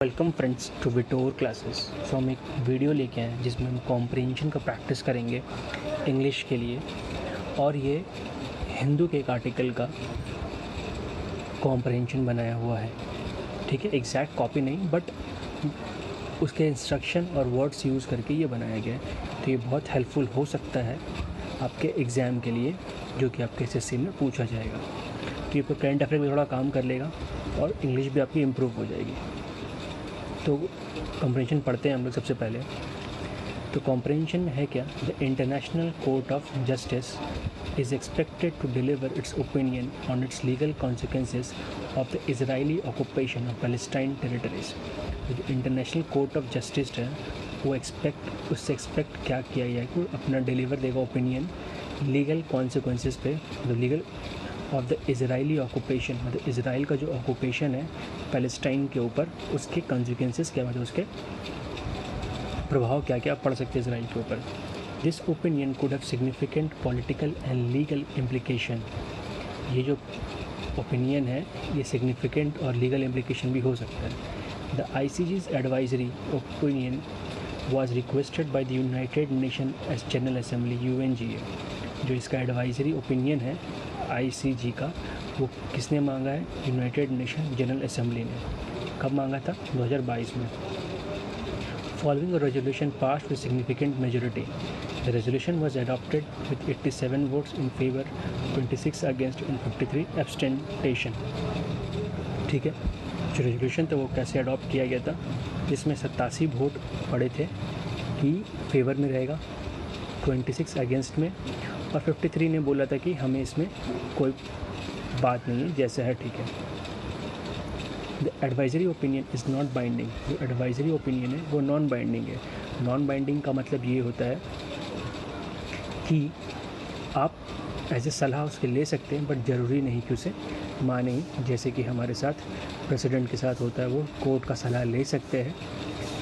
Welcome friends to Vitor classes. So हम एक video लेके आए हैं जिसमें हम कॉम्प्रिहेंशन का प्रैक्टिस करेंगे इंग्लिश के लिए। और ये हिंदू के एक आर्टिकल का कॉम्प्रिहेंशन बनाया हुआ है, ठीक है। एग्जैक्ट कॉपी नहीं, बट उसके इंस्ट्रक्शन और वर्ड्स यूज़ करके ये बनाया गया है। तो ये बहुत हेल्पफुल हो सकता है आपके एग्ज़ाम के लिए, जो कि आपके एसएससी में पूछा जाएगा। तो ये करंट अफेयर में थोड़ा काम कर लेगा और इंग्लिश भी आपकी इम्प्रूव हो जाएगी। तो कॉम्प्रिहेंशन पढ़ते हैं हम लोग सबसे पहले। तो कॉम्प्रिहेंशन में है क्या, the international court of justice is expected to deliver its opinion on its legal consequences of the Israeli occupation of Palestine territories। जो इंटरनेशनल कोर्ट ऑफ जस्टिस है वो उससे एक्सपेक्ट क्या किया गया है कि अपना डिलीवर देगा ओपिनियन लीगल कॉन्सिक्वेंसेस पे, मतलब legal of the Israeli occupation, मतलब इसराइल का जो ऑक्यूपेशन है पैलेस्टाइन के ऊपर, उसके कॉन्सिक्वेंसेस क्या, मतलब उसके प्रभाव क्या क्या पड़ सकते हैं इसराइल के ऊपर। This opinion could have significant political and legal implication. ये जो ओपिनियन है ये सिग्निफिकेंट और लीगल इम्प्लीकेशन भी हो सकता है। The ICJ's advisory opinion was requested by the United Nations as General Assembly UNGA। जो इसका एडवाइजरी ओपिनियन है ICJ का, वो किसने मांगा है, यूनाइटेड नेशन जनरल असेंबली ने। कब मांगा था, 2022 में। Following a resolution passed with significant majority, the resolution was adopted with 87 votes in favor, 26 against and 53 abstention। ठीक है, जो रेजोल्यूशन था वो कैसे अडॉप्ट किया गया था, जिसमें 87 वोट पड़े थे कि फेवर में रहेगा, 26 अगेंस्ट में, और 53 ने बोला था कि हमें इसमें कोई बात नहीं है, जैसा है ठीक है। The advisory opinion is not binding. जो एडवाइजरी ओपिनियन है वो नॉन बाइंडिंग है। नॉन बाइंडिंग का मतलब ये होता है कि आप एज ए सलाह उसके ले सकते हैं, बट ज़रूरी नहीं कि उसे माने। जैसे कि हमारे साथ प्रेसिडेंट के साथ होता है, वो कोर्ट का सलाह ले सकते हैं,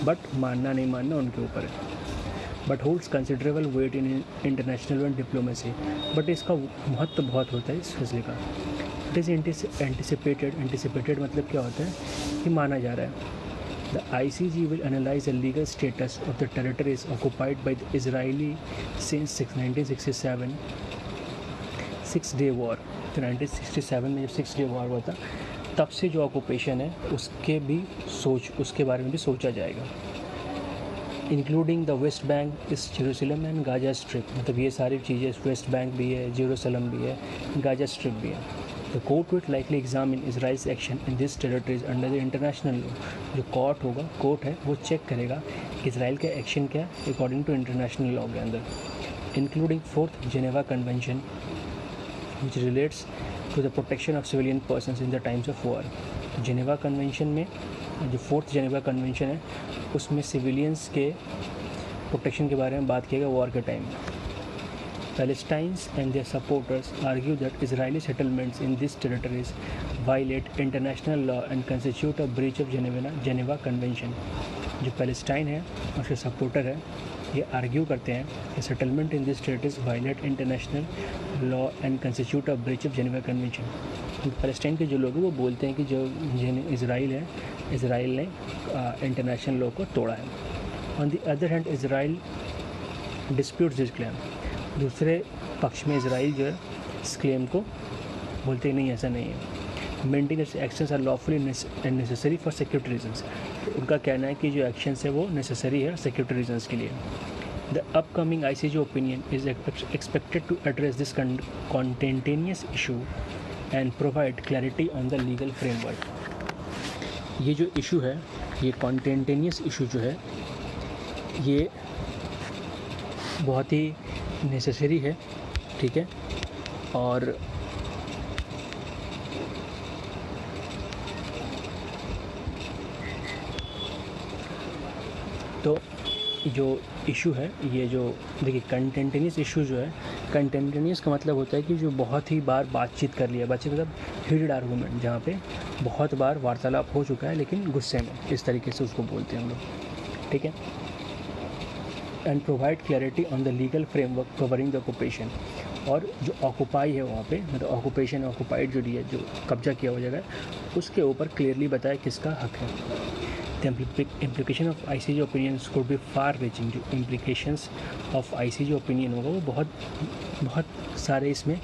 बट मानना नहीं मानना उनके ऊपर है। But holds considerable weight in international and diplomacy. But इसका महत्व बहुत होता है इस फैसले का। इट इज़ एंटिसिपेटेड मतलब क्या होता है कि माना जा रहा है। The ICJ will analyse the legal status of the territories occupied by the Israeli since 1967 6 day war. तो 1967 में जब 6 डे वॉर हुआ था, तब से जो ऑक्यूपेशन है उसके बारे में भी सोचा जाएगा। इंक्लूडिंग द वेस्ट बैंक, इस जेरूसलम एंड गाजा स्ट्रिप, मतलब ये सारी चीज़ें, वेस्ट बैंक भी है, जेरूसलम भी है, गाजा स्ट्रिप भी है। The court will likely examine Israel's action in this territories under the international law. जो कोर्ट है वो चेक करेगा इसराइल का एक्शन क्या है अकॉर्डिंग टू इंटरनेशनल लॉ के अंदर, including 4th Geneva convention which relates to the protection of civilian persons in the times of war. Geneva convention में जो 4th जेनेवा कन्वेंशन है, उसमें सिविलियंस के प्रोटेक्शन के बारे में बात किया गया वॉर के time. Palestinians and their supporters argue that Israeli settlements in these territories violate international law and constitute a breach of Geneva Convention। जो पैलेस्टाइन है और उसके सपोर्टर है, ये आर्ग्यू करते हैं कि settlement in this territories violate international law and constitute a breach of Geneva convention. Palestine के जो लोग हैं वो बोलते हैं कि जो इसराइल ने इंटरनेशनल लॉ को तोड़ा है। On the other hand Israel disputes this claim. दूसरे पक्ष में इसराइल जो है इस क्लेम को बोलते ही नहीं, ऐसा नहीं है। Maintain actions are lawfully and necessary for security reasons. उनका कहना है कि जो एक्शंस है वो नेसेसरी है सिक्योरिटी रीजंस के लिए। The upcoming ICJ opinion is expected to address this contentious issue and provide clarity on the legal framework. ये जो इशू है, ये कॉन्टेंटेनियस इशू जो है, ये बहुत ही नेसेसरी है, ठीक है। और तो जो इशू है, ये जो देखिए कंटेंटेनियस इशू जो है, कंटेंटेनियस का मतलब होता है कि जो बहुत ही बार बातचीत कर लिया, बातचीत मतलब हीटेड आर्गूमेंट, जहाँ पे बहुत बार वार्तालाप हो चुका है लेकिन गुस्से में, इस तरीके से उसको बोलते हैं हम लोग, ठीक है। And provide clarity on the legal framework covering the occupation. और जो ऑक्यूपाई है वहाँ पे, मतलब ऑक्यूपेशन ऑक्यूपाइड जो है, जो कब्जा किया हुआ जगह है, उसके ऊपर क्लियरली बताया किसका हक है। The implication of ICJ opinions could be far reaching। जो implications ऑफ ICJ opinion होगा वो बहुत सारे इसमें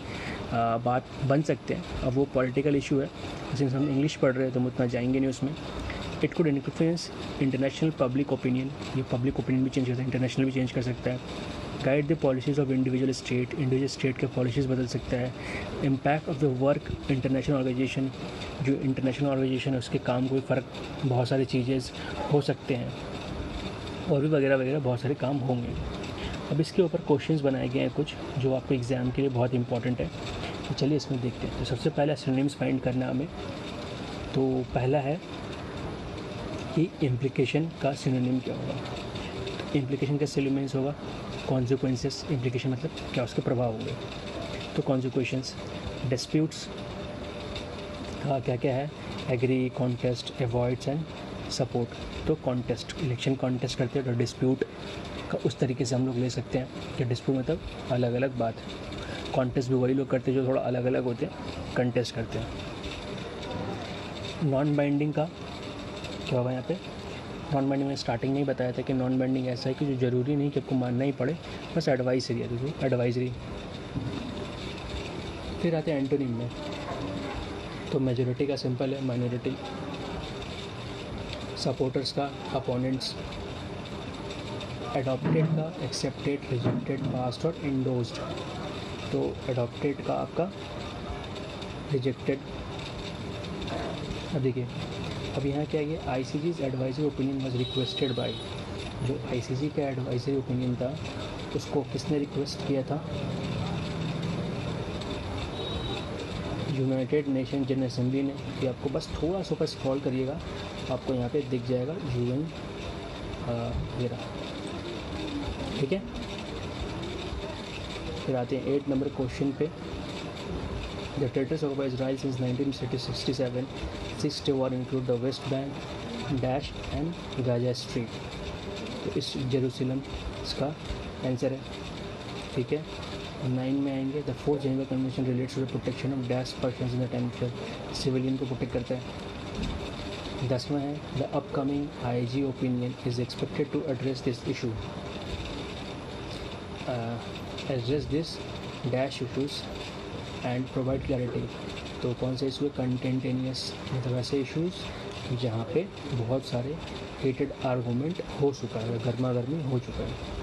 बात बन सकते हैं। अब वो पॉलिटिकल इशू है, सिंस हम इंग्लिश पढ़ रहे हैं तो हम उतना जाएंगे नहीं उसमें। It could influence international public opinion, ये पब्लिक ओपिनियन भी चेंज कर सकता है, इंटरनेशनल भी चेंज कर सकता है। Guide the policies of individual state के पॉलिसीज़ बदल सकता है। Impact of the work international organization, जो इंटरनेशनल ऑर्गेनाइजेशन है उसके काम कोई फ़र्क, बहुत सारी चीज़ें हो सकते हैं और भी वगैरह वगैरह बहुत सारे काम होंगे। अब इसके ऊपर क्वेश्चंस बनाए गए हैं कुछ जो आपको एग्ज़ाम के लिए बहुत इंपॉर्टेंट है, तो चलिए इसमें देखते हैं। तो सबसे पहला सिनोनिम्स फाइंड करना हमें, तो पहला है कि इम्प्लीकेशन का सिनोनिम क्या होगा। तो इम्प्लीकेशन का सिनोनिम्स होगा कॉन्सिक्वेंसेस, इम्प्लीकेशन मतलब क्या उसके प्रभाव होंगे। तो कॉन्सिक्वेंसेस, डिस्प्यूट्स का क्या क्या है, agree, contest, avoids and support. तो कॉन्टेस्ट, इलेक्शन कॉन्टेस्ट करते हैं तो डिस्प्यूट का उस तरीके से हम लोग ले सकते हैं कि डिस्प्यूट मतलब अलग अलग बात। कॉन्टेस्ट भी वही लोग करते हैं जो थोड़ा अलग अलग होते हैं, कंटेस्ट करते हैं। नॉन बाइंडिंग का क्या होगा यहाँ पे, नॉन बाइंडिंग में स्टार्टिंग में ही बताया था कि नॉन बाइंडिंग ऐसा है कि जो ज़रूरी नहीं कि आपको मानना ही पड़े, बस एडवाइजरी है, तो एडवाइजरी। फिर आते हैं एंटोनिम में, तो मेजॉरिटी का सिंपल है माइनॉरिटी, सपोर्टर्स का अपोनेंट्स, एडॉप्टेड का एक्सेप्टेड, रिजेक्टेड, पास्ड और इंडोज्ड। तो एडॉप्टेड का आपका रिजेक्टेड। अब देखिए, अब यहाँ क्या है, ICJ's advisory opinion was requested bye, जो ICJ का एडवाइजरी ओपिनियन था उसको किसने रिक्वेस्ट किया था, यूनाइटेड नेशन जनरल असेंबली ने। ये आपको बस थोड़ा सा ऊपर स्क्रॉल करिएगा, आपको यहाँ पे दिख जाएगा UN वगैरह, ठीक है। फिर आते हैं 8 नंबर क्वेश्चन पे। The territories occupied Israel since 1967, 6 war include the West Bank dash and Gaza street. तो इस जेरूसलम इसका आंसर है, ठीक है। 9 में आएंगे, the 4th Geneva convention relates to the protection of dash persons in the time of civilian को protect करता है। 10वां है, the upcoming IG opinion is expected to address this issue, address this dash issues and provide clarity. तो कौन से issue है, कंटेंटेनियस मतलब ऐसे इशूज़ जहाँ पे बहुत सारे हेटेड आर्गूमेंट हो चुका है, गर्मा गर्मी हो चुका है।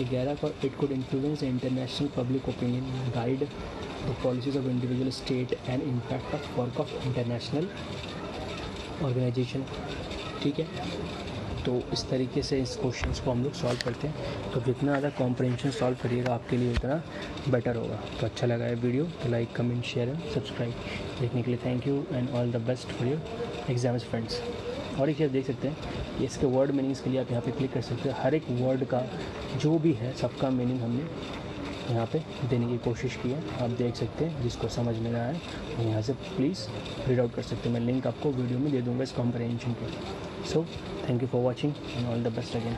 11 का, it could influence international public opinion, guide the policies of individual state and impact of work of international organization, ठीक है। तो इस तरीके से इस क्वेश्चंस को हम लोग सॉल्व करते हैं। तो जितना ज़्यादा कॉम्प्रहेंशन सॉल्व करिएगा आपके लिए उतना बेटर होगा। तो अच्छा लगा है वीडियो तो like, comment, share and subscribe. देखने के लिए thank you and all the best for your exams friends. और एक चीज़ देख सकते हैं, ये इसके वर्ड मीनिंग्स के लिए आप यहाँ पे क्लिक कर सकते हैं। हर एक वर्ड का जो भी है सबका मीनिंग हमने यहाँ पे देने की कोशिश की है, आप देख सकते हैं। जिसको समझ में ना आए तो यहाँ से प्लीज़ रीड आउट कर सकते हैं। मैं लिंक आपको वीडियो में दे दूँगा इस कॉम्प्रहेंशन के। So thank you for watching and all the best again.